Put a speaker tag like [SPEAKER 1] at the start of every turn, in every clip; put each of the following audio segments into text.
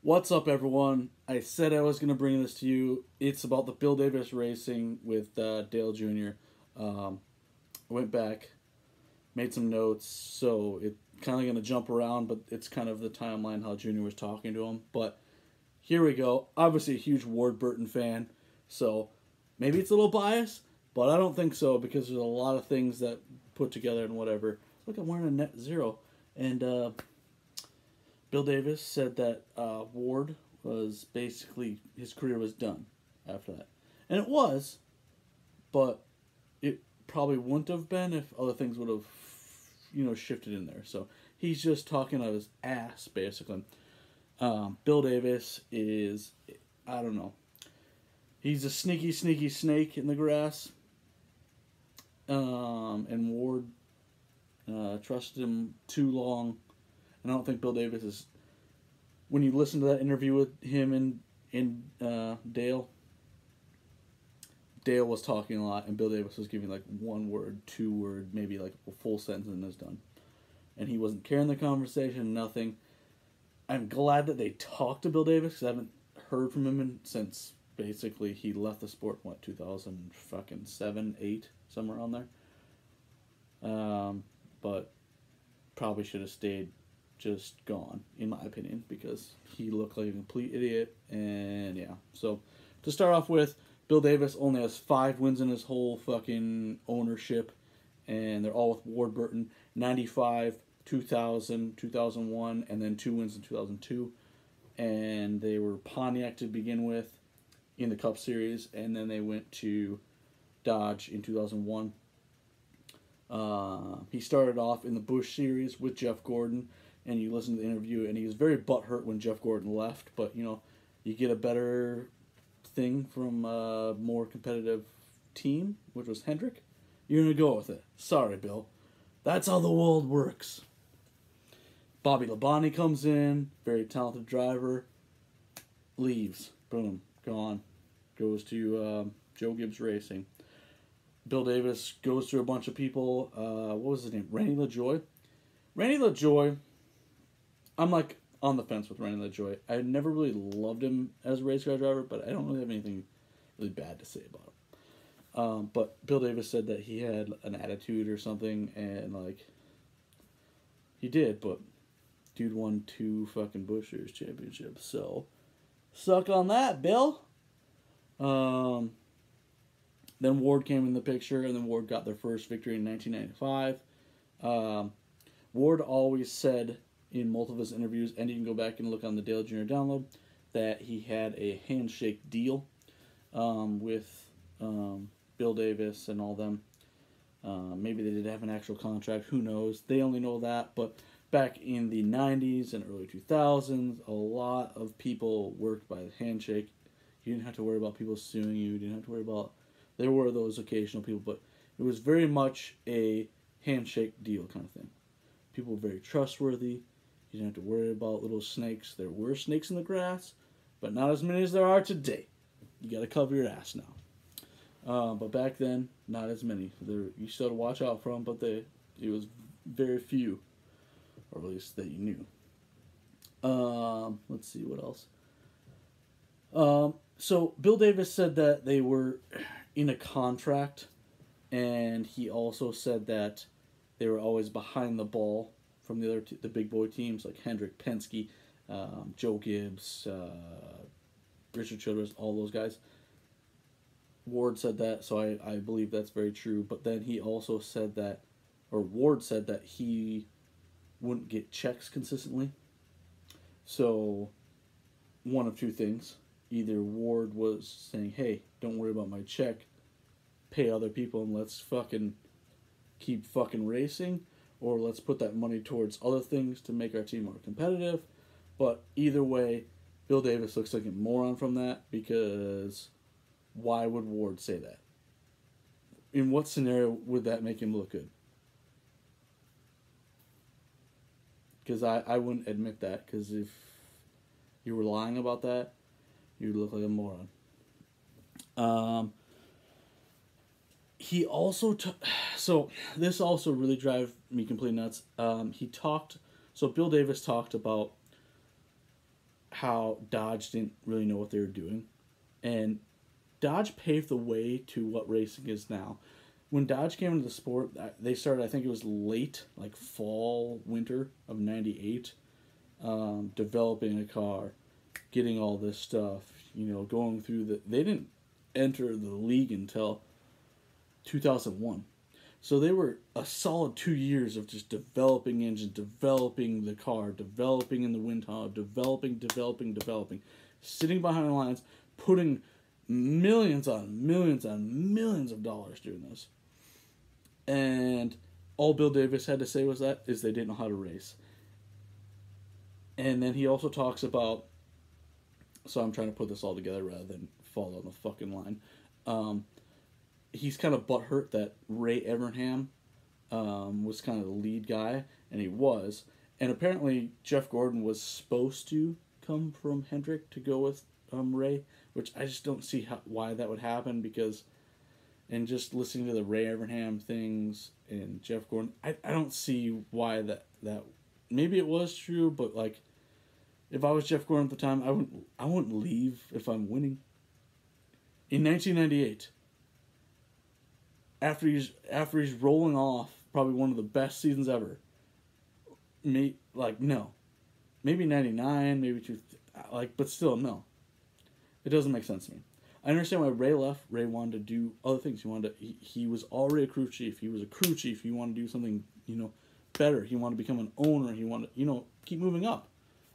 [SPEAKER 1] What's up, everyone? I said I was going to bring this to you. It's about the Bill Davis racing with Dale Jr. I went back, made some notes, so it kind of going to jump around, but it's kind of the timeline how Jr. was talking to him. But here we go. Obviously, a huge Ward Burton fan, so maybe it's a little biased, but I don't think so because there's a lot of things that put together and whatever. Look, I'm wearing a net zero, and Bill Davis said that Ward was basically, his career was done after that. And it was, but it probably wouldn't have been if other things would have, shifted in there. So he's just talking out of his ass, basically. Bill Davis is, I don't know, he's a sneaky snake in the grass. And Ward trusted him too long. And I don't think Bill Davis is. When you listen to that interview with him and Dale, Dale was talking a lot, and Bill Davis was giving like one word, 2 word, maybe like a full sentence, and it's done. And he wasn't carrying the conversation, nothing. I'm glad that they talked to Bill Davis because I haven't heard from him since basically he left the sport. 2007, 8, somewhere around there. But probably should have stayed. Just gone, in my opinion, because he looked like a complete idiot. And yeah, so to start off with, Bill Davis only has 5 wins in his whole fucking ownership, and they're all with Ward Burton. 95, 2000, 2001, and then 2 wins in 2002. And they were Pontiac to begin with in the Cup Series, and then they went to Dodge in 2001. He started off in the Busch Series with Jeff Gordon. And you listen to the interview, and he was very butthurt when Jeff Gordon left. But, you get a better thing from a more competitive team, which was Hendrick. You're going to go with it. Sorry, Bill. That's how the world works. Bobby Labonte comes in, very talented driver, leaves. Boom, gone. Goes to Joe Gibbs Racing. Bill Davis goes through a bunch of people. What was his name? Randy LaJoie. Randy LaJoie... I'm like on the fence with Randy LaJoie. I never really loved him as a race car driver, but I don't really have anything really bad to say about him. But Bill Davis said that he had an attitude or something, and he did, but dude won 2 fucking Busch Series championships, so suck on that, Bill. Then Ward came in the picture, and then Ward got their first victory in 1995. Ward always said in multiple of his interviews, and you can go back and look on the Dale Jr. download, that he had a handshake deal with Bill Davis and all them. Maybe they did have an actual contract, who knows. They only know that, but back in the 90s and early 2000s, a lot of people worked by the handshake. You didn't have to worry about people suing you. You didn't have to worry about... There were those occasional people, but it was very much a handshake deal kind of thing. People were very trustworthy. You didn't have to worry about little snakes. There were snakes in the grass, but not as many as there are today. You got to cover your ass now. But back then, not as many. You still had to watch out for them, but it was very few, or at least that you knew. Let's see what else. So Bill Davis said that they were in a contract, and he also said that they were always behind the ball from the the big boy teams like Hendrick, Penske, Joe Gibbs, Richard Childress, all those guys. Ward said that, so I believe that's very true. But then he also said that, or Ward said that he wouldn't get checks consistently. So, one of 2 things. Either Ward was saying, hey, don't worry about my check, pay other people and let's fucking keep fucking racing, or let's put that money towards other things to make our team more competitive. But either way, Bill Davis looks like a moron from that, because why would Ward say that? In what scenario would that make him look good? Because I wouldn't admit that, because if you were lying about that, you'd look like a moron. He also so this also really drives me completely nuts. So Bill Davis talked about how Dodge didn't really know what they were doing. And Dodge paved the way to what racing is now. When Dodge came into the sport, they started, I think it was late, like fall, winter of 98, developing a car, getting all this stuff, going through they didn't enter the league until 2001. So they were a solid 2 years of just developing engines, developing the car, developing in the wind tunnel, developing, sitting behind the lines, putting millions on millions of dollars doing this. And all Bill Davis had to say was they didn't know how to race. And then he also talks about, so I'm trying to put this all together rather than fall on the fucking line. He's kind of butthurt that Ray Evernham was kind of the lead guy, and he was. And apparently Jeff Gordon was supposed to come from Hendrick to go with Ray, which I just don't see why that would happen, because, and just listening to the Ray Evernham things and Jeff Gordon, I don't see why that maybe it was true, but like, if I was Jeff Gordon at the time, I wouldn't leave if I'm winning. In 1998, after he's rolling off probably one of the best seasons ever, maybe 99, maybe two, but still no. It doesn't make sense to me. I understand why Ray left. Ray wanted to do other things. He was already a crew chief. He was a crew chief. He wanted to do something, better. He wanted to become an owner. He wanted, keep moving up.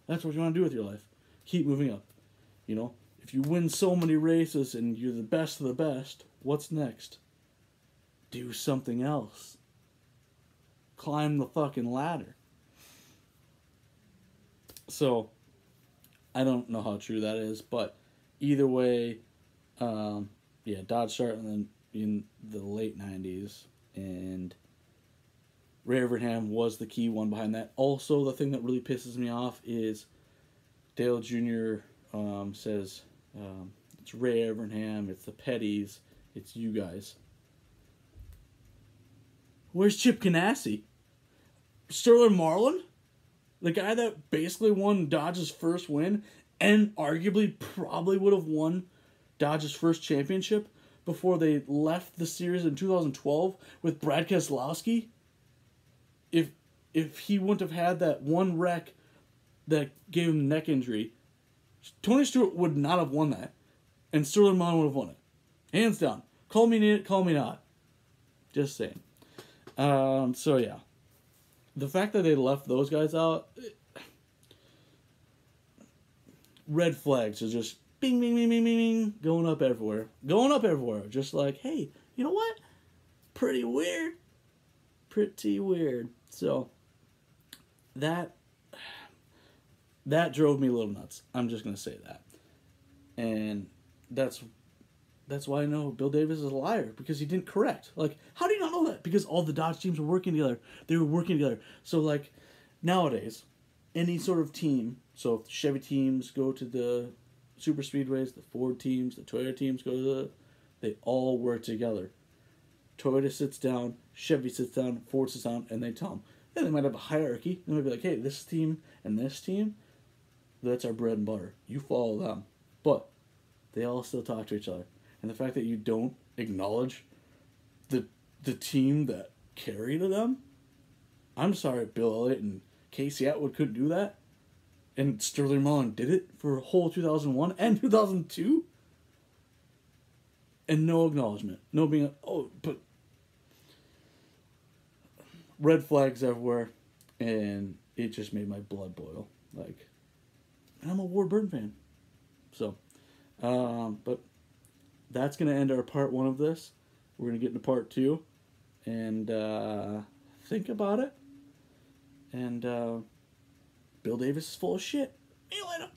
[SPEAKER 1] That's what you want to do with your life. Keep moving up. If you win so many races and you're the best of the best, what's next? Do something else. Climb the fucking ladder. So, I don't know how true that is, but either way, Dodge started in the late 90s, and Ray Evernham was the key one behind that. Also, the thing that really pisses me off is Dale Jr. Says, it's Ray Evernham, it's the Petties, it's you guys. Where's Chip Ganassi? Sterling Marlin? The guy that basically won Dodge's first win and arguably probably would have won Dodge's first championship before they left the series in 2012 with Brad Keselowski. If he wouldn't have had that one wreck that gave him neck injury, Tony Stewart would not have won that, and Sterling Marlin would have won it. Hands down. Call me it, call me not. Just saying. So yeah. The fact that they left those guys out, red flags are just bing, bing, bing, bing, bing, bing, going up everywhere. Going up everywhere. Just like, hey, you know what? Pretty weird. Pretty weird. So, that drove me a little nuts. I'm just going to say that. And that's why I know Bill Davis is a liar, because he didn't correct. Like, how do you not know that? Because all the Dodge teams were working together. They were working together. So, like, nowadays, any sort of team, so if Chevy teams go to the super speedways, the Ford teams, the Toyota teams they all work together. Toyota sits down, Chevy sits down, Ford sits down, and they tell them. Yeah, they might have a hierarchy. They might be like, hey, this team and this team, that's our bread and butter. You follow them. But they all still talk to each other. And the fact that you don't acknowledge the team that carried them, I'm sorry, Bill Elliott and Casey Atwood couldn't do that. And Sterling Marlin did it for a whole 2001 and 2002. And no acknowledgement. No being, but red flags everywhere. And it just made my blood boil. Like, and I'm a Ward Burton fan. So, but that's going to end our part 1 of this. We're going to get into part 2. And think about it. And Bill Davis is full of shit. See you later.